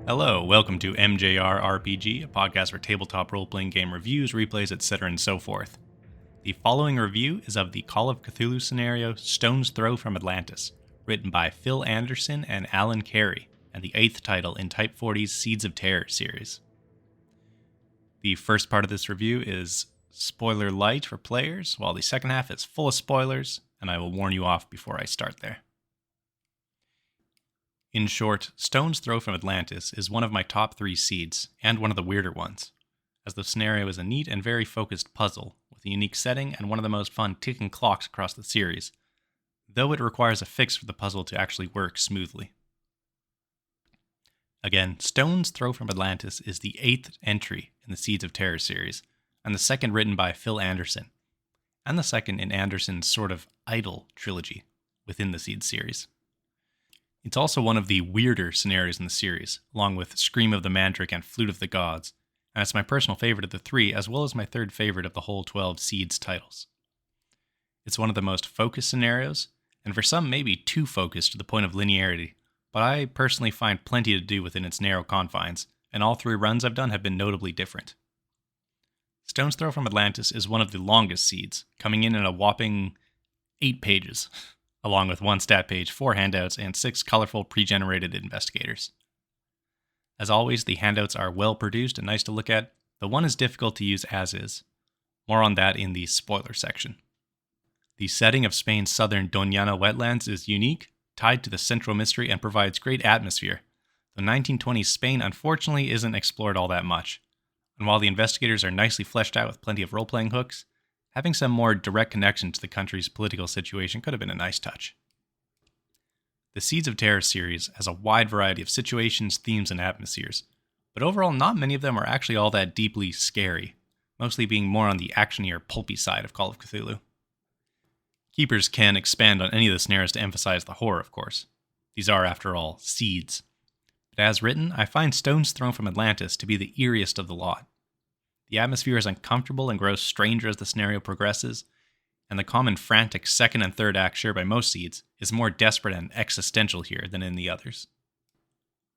Hello, welcome to MJRRPG, a podcast for tabletop role-playing game reviews, replays, etc. and so forth. The following review is of the Call of Cthulhu scenario Stone's Throw from Atlantis, written by Phil Anderson and Allan Carey, and the 8th title in Type 40's Seeds of Terror series. The first part of this review is spoiler light for players, while the second half is full of spoilers, and I will warn you off before I start there. In short, Stone's Throw from Atlantis is one of my top 3 seeds, and one of the weirder ones, as the scenario is a neat and very focused puzzle, with a unique setting and one of the most fun ticking clocks across the series, though it requires a fix for the puzzle to actually work smoothly. Again, Stone's Throw from Atlantis is the 8th entry in the Seeds of Terror series, and the second written by Phil Anderson, and the second in Anderson's sort of idle trilogy within the Seeds series. It's also one of the weirder scenarios in the series, along with Scream of the Mandrake and Flute of the Gods, and it's my personal favorite of the 3, as well as my third favorite of the whole 12 Seeds titles. It's one of the most focused scenarios, and for some maybe too focused to the point of linearity, but I personally find plenty to do within its narrow confines, and all 3 runs I've done have been notably different. Stone's Throw from Atlantis is one of the longest seeds, coming in at a whopping 8 pages. Along with 1 stat page, 4 handouts, and 6 colorful pre-generated investigators. As always, the handouts are well produced and nice to look at, though one is difficult to use as is. More on that in the spoiler section. The setting of Spain's southern Doñana wetlands is unique, tied to the central mystery, and provides great atmosphere, though 1920s Spain unfortunately isn't explored all that much. And while the investigators are nicely fleshed out with plenty of role-playing hooks, having some more direct connection to the country's political situation could have been a nice touch. The Seeds of Terror series has a wide variety of situations, themes, and atmospheres, but overall not many of them are actually all that deeply scary, mostly being more on the actiony or pulpy side of Call of Cthulhu. Keepers can expand on any of the scenarios to emphasize the horror, of course. These are, after all, seeds. But as written, I find Stone's Throw from Atlantis to be the eeriest of the lot. The atmosphere is uncomfortable and grows stranger as the scenario progresses, and the common frantic second and third act shared by most seeds is more desperate and existential here than in the others.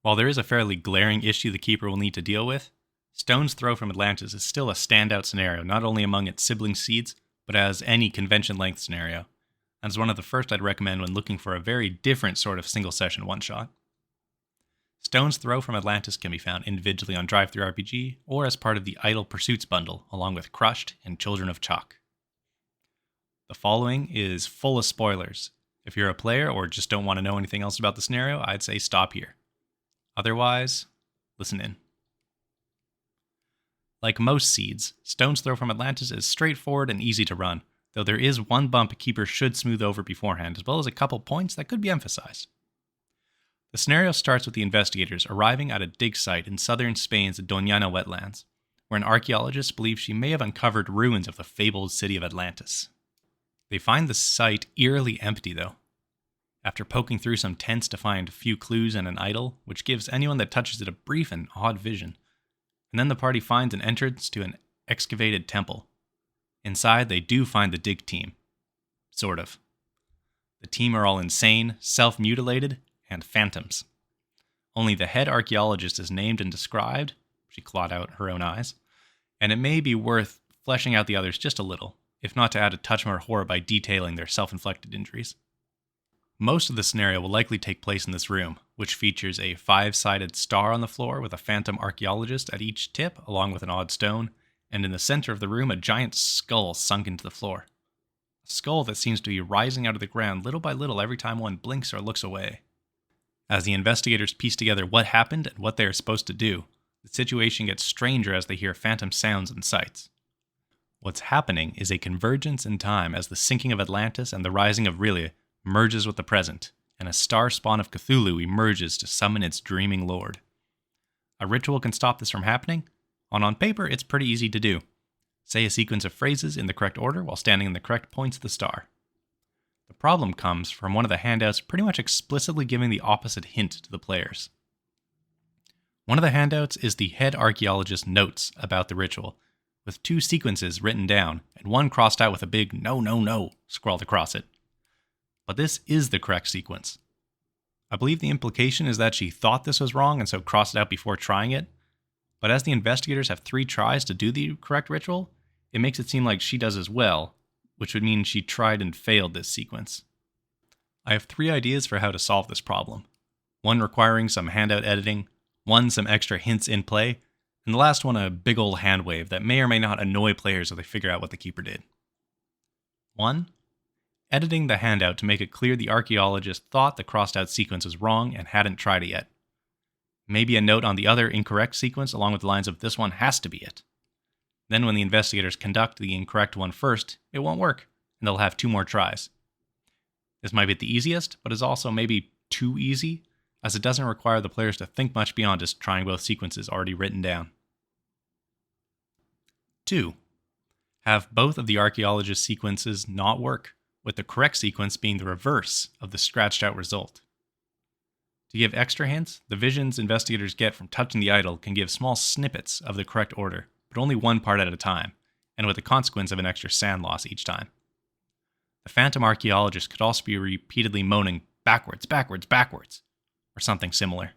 While there is a fairly glaring issue the keeper will need to deal with, Stone's Throw from Atlantis is still a standout scenario not only among its sibling seeds, but as any convention-length scenario, and is one of the first I'd recommend when looking for a very different sort of single-session one-shot. Stone's Throw from Atlantis can be found individually on DriveThruRPG or as part of the Idle Pursuits bundle, along with Crushed and Children of Chaac. The following is full of spoilers. If you're a player or just don't want to know anything else about the scenario, I'd say stop here. Otherwise, listen in. Like most seeds, Stone's Throw from Atlantis is straightforward and easy to run, though there is one bump a keeper should smooth over beforehand, as well as a couple points that could be emphasized. The scenario starts with the investigators arriving at a dig site in southern Spain's Doñana wetlands, where an archaeologist believes she may have uncovered ruins of the fabled city of Atlantis. They find the site eerily empty, though. After poking through some tents to find a few clues and an idol, which gives anyone that touches it a brief and odd vision. And then the party finds an entrance to an excavated temple. Inside, they do find the dig team. Sort of. The team are all insane, self-mutilated, and phantoms. Only the head archaeologist is named and described, she clawed out her own eyes, and it may be worth fleshing out the others just a little, if not to add a touch more horror by detailing their self-inflicted injuries. Most of the scenario will likely take place in this room, which features a 5-sided star on the floor with a phantom archaeologist at each tip, along with an odd stone, and in the center of the room a giant skull sunk into the floor. A skull that seems to be rising out of the ground little by little every time one blinks or looks away. As the investigators piece together what happened and what they are supposed to do, the situation gets stranger as they hear phantom sounds and sights. What's happening is a convergence in time as the sinking of Atlantis and the rising of R'lyeh merges with the present, and a star spawn of Cthulhu emerges to summon its dreaming lord. A ritual can stop this from happening, and on paper it's pretty easy to do. Say a sequence of phrases in the correct order while standing in the correct points of the star. The problem comes from one of the handouts pretty much explicitly giving the opposite hint to the players. One of the handouts is the head archaeologist's notes about the ritual, with 2 sequences written down and one crossed out with a big "no, no, no" scrawled across it. But this is the correct sequence. I believe the implication is that she thought this was wrong and so crossed it out before trying it. But as the investigators have 3 tries to do the correct ritual, it makes it seem like she does as well, which would mean she tried and failed this sequence. I have 3 ideas for how to solve this problem. One requiring some handout editing, one some extra hints in play, and the last one a big ol' hand wave that may or may not annoy players if they figure out what the keeper did. 1. Editing the handout to make it clear the archaeologist thought the crossed out sequence was wrong and hadn't tried it yet. Maybe a note on the other incorrect sequence along with the lines of "this one has to be it." Then when the investigators conduct the incorrect one first, it won't work, and they'll have 2 more tries. This might be the easiest, but is also maybe too easy, as it doesn't require the players to think much beyond just trying both sequences already written down. 2. Have both of the archaeologist sequences not work, with the correct sequence being the reverse of the scratched out result. To give extra hints, the visions investigators get from touching the idol can give small snippets of the correct order, but only one part at a time, and with the consequence of an extra sand loss each time. The phantom archaeologist could also be repeatedly moaning "backwards, backwards, backwards," or something similar.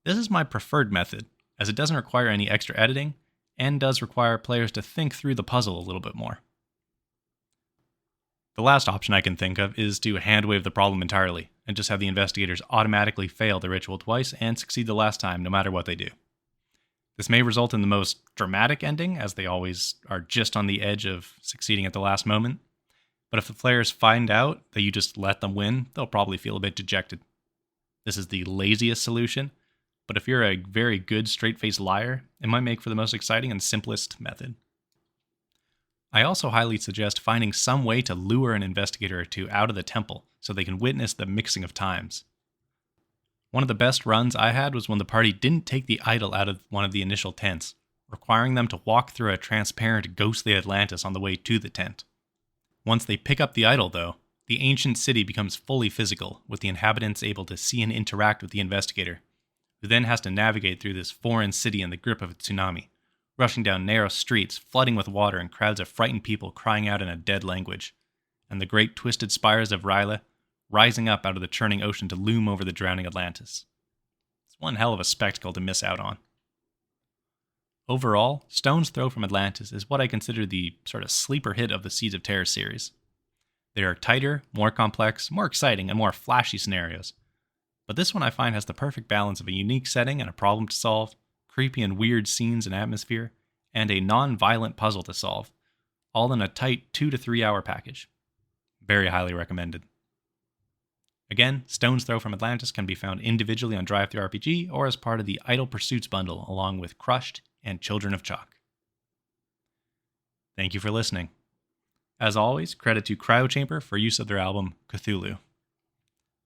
This is my preferred method, as it doesn't require any extra editing, and does require players to think through the puzzle a little bit more. The last option I can think of is to handwave the problem entirely, and just have the investigators automatically fail the ritual twice and succeed the last time no matter what they do. This may result in the most dramatic ending, as they always are just on the edge of succeeding at the last moment, but if the players find out that you just let them win, they'll probably feel a bit dejected. This is the laziest solution, but if you're a very good straight-faced liar, it might make for the most exciting and simplest method. I also highly suggest finding some way to lure an investigator or 2 out of the temple so they can witness the mixing of times. One of the best runs I had was when the party didn't take the idol out of one of the initial tents, requiring them to walk through a transparent ghostly Atlantis on the way to the tent. Once they pick up the idol, though, the ancient city becomes fully physical, with the inhabitants able to see and interact with the investigator, who then has to navigate through this foreign city in the grip of a tsunami, rushing down narrow streets, flooding with water and crowds of frightened people crying out in a dead language, and the great twisted spires of Ryla rising up out of the churning ocean to loom over the drowning Atlantis. It's one hell of a spectacle to miss out on. Overall, Stone's Throw from Atlantis is what I consider the sort of sleeper hit of the Seeds of Terror series. There are tighter, more complex, more exciting, and more flashy scenarios, but this one I find has the perfect balance of a unique setting and a problem to solve, creepy and weird scenes and atmosphere, and a non-violent puzzle to solve, all in a tight 2 to 3 hour package. Very highly recommended. Again, Stone's Throw from Atlantis can be found individually on DriveThruRPG or as part of the Idle Pursuits bundle along with Crushed and Children of Chaac. Thank you for listening. As always, credit to CryoChamber for use of their album Cthulhu.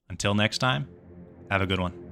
Until next time, have a good one.